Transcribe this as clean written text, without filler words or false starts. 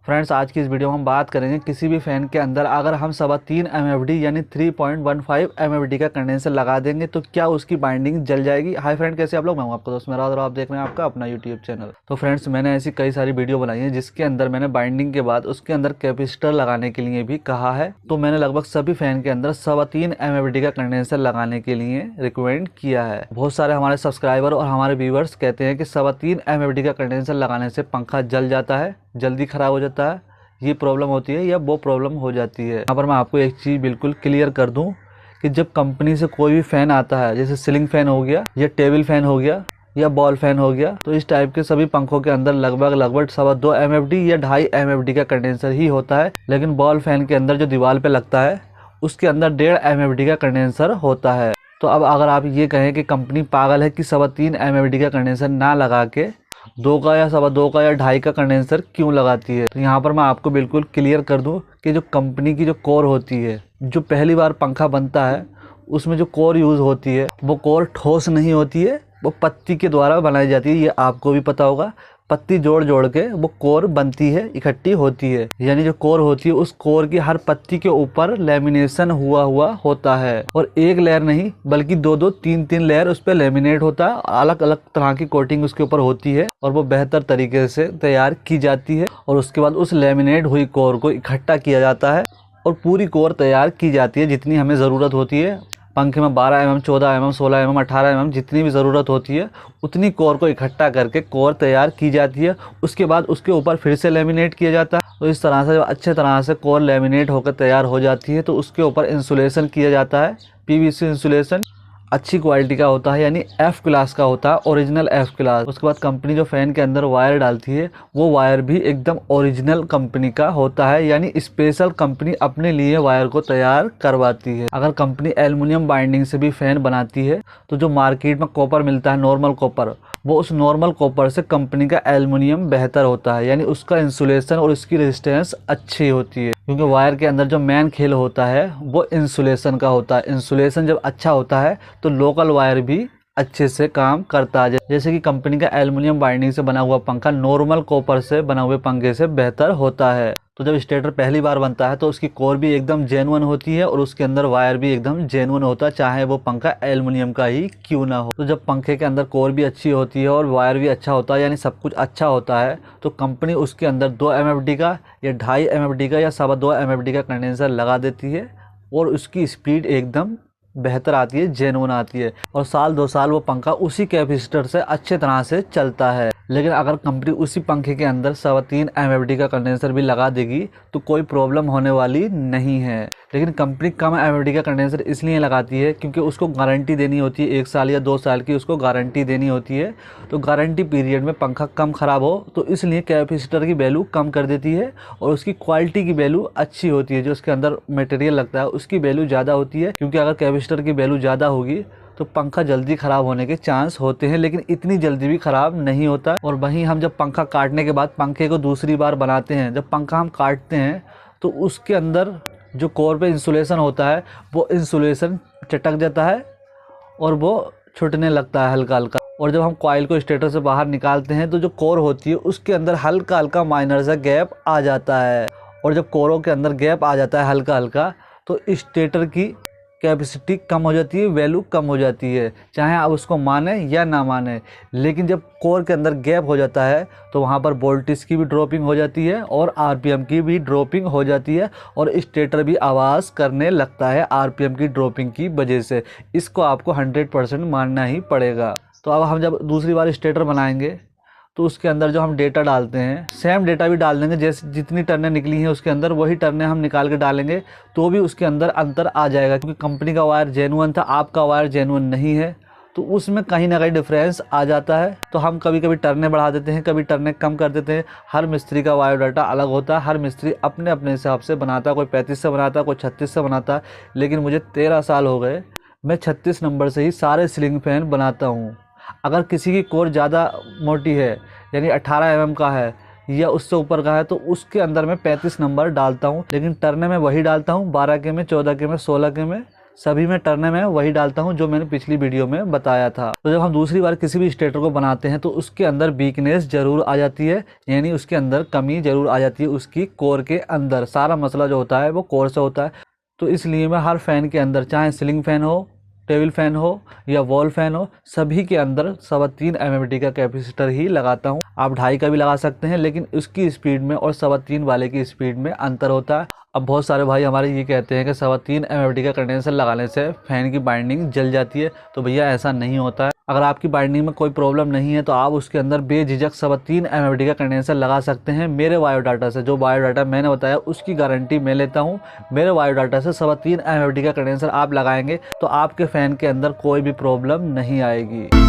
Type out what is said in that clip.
Friends, आज की इस वीडियो में हम बात करेंगे किसी भी फ़ैन के अंदर अगर हम 3.25 MFD यानी 3.15 MFD का कंडेंसर लगा देंगे तो क्या उसकी बाइंडिंग जल जाएगी। हाय फ्रेंड, कैसे आप लोग। मैं हूं आपका दोस्त मेरा और आप देख रहे हैं आपका अपना यूट्यूब चैनल। तो फ्रेंड्स, मैंने ऐसी कई सारी वीडियो बनाई है जिसके अंदर मैंने बाइंडिंग के बाद उसके अंदर कैपेसिटर लगाने के लिए भी कहा है। तो मैंने लगभग सभी फ़ैन के अंदर 3.25 MFD का कंडेंसर लगाने के लिए रिकमेंड किया है। बहुत सारे हमारे सब्सक्राइबर और हमारे व्यूवर्स कहते हैं कि 3.25 MFD का कंडेंसर लगाने से पंखा जल जाता है, जल्दी ख़राब हो जाता है, ये प्रॉब्लम होती है या वो प्रॉब्लम हो जाती है। यहाँ पर मैं आपको एक चीज़ बिल्कुल क्लियर कर दूं कि जब कंपनी से कोई भी फ़ैन आता है, जैसे सीलिंग फ़ैन हो गया या टेबल फ़ैन हो गया या बॉल फ़ैन हो गया, तो इस टाइप के सभी पंखों के अंदर लगभग 2.25 MFD या 2.5 MFD का कंडेंसर ही होता है। लेकिन बॉल फ़ैन के अंदर जो दीवार पे लगता है उसके अंदर 1.5 MFD का कंडेंसर होता है। तो अब अगर आप ये कहें कि कंपनी पागल है कि 3.25 MFD का कंडेंसर ना लगा के 2 का या 2.25 का या 2.5 का कंडेंसर क्यों लगाती है, तो यहाँ पर मैं आपको बिल्कुल क्लियर कर दूं कि जो कंपनी की जो कोर होती है, जो पहली बार पंखा बनता है उसमें जो कोर यूज़ होती है वो कोर ठोस नहीं होती है, वो पत्ती के द्वारा बनाई जाती है। ये आपको भी पता होगा, पत्ती जोड़ जोड़ के वो कोर बनती है, इकट्ठी होती है। यानी जो कोर होती है उस कोर की हर पत्ती के ऊपर लेमिनेशन हुआ होता है, और एक लेयर नहीं बल्कि 2-2, 3-3 लेयर उस पर लेमिनेट होता है। अलग अलग तरह की कोटिंग उसके ऊपर होती है और वो बेहतर तरीके से तैयार की जाती है। और उसके बाद उस लेमिनेट हुई कोर को इकट्ठा किया जाता है और पूरी कोर तैयार की जाती है जितनी हमें ज़रूरत होती है। पंखे में 12 mm, 14 mm, 16 mm, 18 mm जितनी भी ज़रूरत होती है उतनी कोर को इकट्ठा करके कोर तैयार की जाती है। उसके बाद उसके ऊपर फिर से लेमिनेट किया जाता है। तो इस तरह से जब अच्छे तरह से कोर लेमिनेट होकर तैयार हो जाती है तो उसके ऊपर इंसुलेशन किया जाता है। PVC इंसुलेशन अच्छी क्वालिटी का होता है, यानी F क्लास का होता है, ओरिजिनल F क्लास। उसके बाद कंपनी जो फ़ैन के अंदर वायर डालती है वो वायर भी एकदम ओरिजिनल कंपनी का होता है, यानी स्पेशल कंपनी अपने लिए वायर को तैयार करवाती है। अगर कंपनी एल्युमिनियम बाइंडिंग से भी फ़ैन बनाती है तो जो मार्केट में कॉपर मिलता है, नॉर्मल कॉपर, वो उस नॉर्मल कॉपर से कंपनी का एल्युमिनियम बेहतर होता है, यानी उसका इंसुलेशन और उसकी रेजिस्टेंस अच्छी होती है। क्योंकि वायर के अंदर जो मेन खेल होता है वो इंसुलेशन का होता है। इंसुलेशन जब अच्छा होता है तो लोकल वायर भी अच्छे से काम करता है। जैसे कि कंपनी का एल्युमिनियम बाइंडिंग से बना हुआ पंखा नॉर्मल कॉपर से बना हुए पंखे से बेहतर होता है। तो जब स्टेटर पहली बार बनता है तो उसकी कोर भी एकदम जेन्युइन होती है और उसके अंदर वायर भी एकदम जेन्युइन होता है, चाहे वो पंखा एल्युमिनियम का ही क्यों ना हो। तो जब पंखे के अंदर कोर भी अच्छी होती है और वायर भी अच्छा होता है, यानी सब कुछ अच्छा होता है, तो कंपनी उसके अंदर 2 MFD का या 2.5 MFD का या 2.25 MFD का कंडेंसर लगा देती है और उसकी स्पीड एकदम बेहतर आती है, जेन्युइन आती है, और साल 2 साल वो पंखा उसी कैपेसिटर से अच्छे तरह से चलता है। लेकिन अगर कंपनी उसी पंखे के अंदर 3.25 MFD का कंडेंसर भी लगा देगी तो कोई प्रॉब्लम होने वाली नहीं है। लेकिन कंपनी कम MFD का कंडेंसर इसलिए लगाती है क्योंकि उसको गारंटी देनी होती है, 1 साल या 2 साल की उसको गारंटी देनी होती है। तो गारंटी पीरियड में पंखा कम ख़राब हो तो इसलिए कैपेसिटर की वैल्यू कम कर देती है और उसकी क्वालिटी की वैल्यू अच्छी होती है। जो उसके अंदर मटेरियल लगता है उसकी वैल्यू ज़्यादा होती है, क्योंकि अगर कैपेसिटर की वैल्यू ज़्यादा होगी तो पंखा जल्दी ख़राब होने के चांस होते हैं, लेकिन इतनी जल्दी भी ख़राब नहीं होता। और वहीं हम जब पंखा काटने के बाद पंखे को दूसरी बार बनाते हैं, जब पंखा हम काटते हैं तो उसके अंदर जो कोर पे इंसुलेशन होता है वो इंसुलेशन चटक जाता है और वो छूटने लगता है हल्का हल्का। और जब हम कॉइल को स्टेटर से बाहर निकालते हैं तो जो कोर होती है उसके अंदर हल्का हल्का माइनर सा गैप आ जाता है, और जब कोरों के अंदर गैप आ जाता है हल्का हल्का तो स्टेटर की कैपेसिटी कम हो जाती है, वैल्यू कम हो जाती है, चाहे आप उसको माने या ना माने। लेकिन जब कोर के अंदर गैप हो जाता है तो वहाँ पर वोल्टेज की भी ड्रॉपिंग हो जाती है और RPM की भी ड्रॉपिंग हो जाती है, और स्टेटर भी आवाज़ करने लगता है RPM की ड्रॉपिंग की वजह से। इसको आपको 100% मानना ही पड़ेगा। तो अब हम जब दूसरी बार स्टेटर बनाएंगे तो उसके अंदर जो हम डेटा डालते हैं सेम डेटा भी डाल देंगे, जैसे जितनी टर्नें निकली हैं उसके अंदर वही टर्नें हम निकाल के डालेंगे तो भी उसके अंदर अंतर आ जाएगा। क्योंकि कंपनी का वायर जेन्युइन था, आपका वायर जेन्युइन नहीं है, तो उसमें कहीं ना कहीं डिफरेंस आ जाता है। तो हम कभी कभी टर्नें बढ़ा देते हैं, कभी टर्नें कम कर देते हैं। हर मिस्त्री का बायोडाटा अलग होता है, हर मिस्त्री अपने अपने हिसाब से बनाता है, कोई 35 से बनाता है, कोई 36 से बनाता है। लेकिन मुझे 13 साल हो गए, मैं 36 नंबर से ही सारे सीलिंग फैन बनाता हूँ। अगर किसी की कोर ज़्यादा मोटी है, यानी 18 mm का है या उससे ऊपर का है, तो उसके अंदर मैं 35 नंबर डालता हूँ। लेकिन टर्ने में वही डालता हूँ 12 के में, 14 के में, 16 के में, सभी में टर्नर में वही डालता हूँ जो मैंने पिछली वीडियो में बताया था। तो जब हम दूसरी बार किसी भी स्टेटर को बनाते हैं तो उसके अंदर वीकनेस जरूर आ जाती है, यानी उसके अंदर कमी जरूर आ जाती है। उसकी कोर के अंदर सारा मसला जो होता है वो कोर से होता है। तो इसलिए मैं हर फैन के अंदर, चाहे सीलिंग फैन हो, टेबल फैन हो या वॉल फैन हो, सभी के अंदर 3.25 एमएफडी का कैपेसिटर ही लगाता हूँ। आप 2.5 का भी लगा सकते हैं, लेकिन उसकी स्पीड में और 3.25 वाले की स्पीड में अंतर होता है। अब बहुत सारे भाई हमारे ये कहते हैं कि 3.25 एमएफडी का कंडेंसर लगाने से फैन की बाइंडिंग जल जाती है। तो भैया ऐसा नहीं होता है। अगर आपकी बाइंडिंग में कोई प्रॉब्लम नहीं है तो आप उसके अंदर बेझिझक 3.25 एमएफडी का कंडेंसर लगा सकते हैं। मेरे बायोडाटा से, जो बायोडाटा मैंने बताया उसकी गारंटी मैं लेता हूँ। मेरे बायोडाटा से 3.25 एमएफडी का कंडेंसर आप लगाएंगे तो आपके फैन के अंदर कोई भी प्रॉब्लम नहीं आएगी।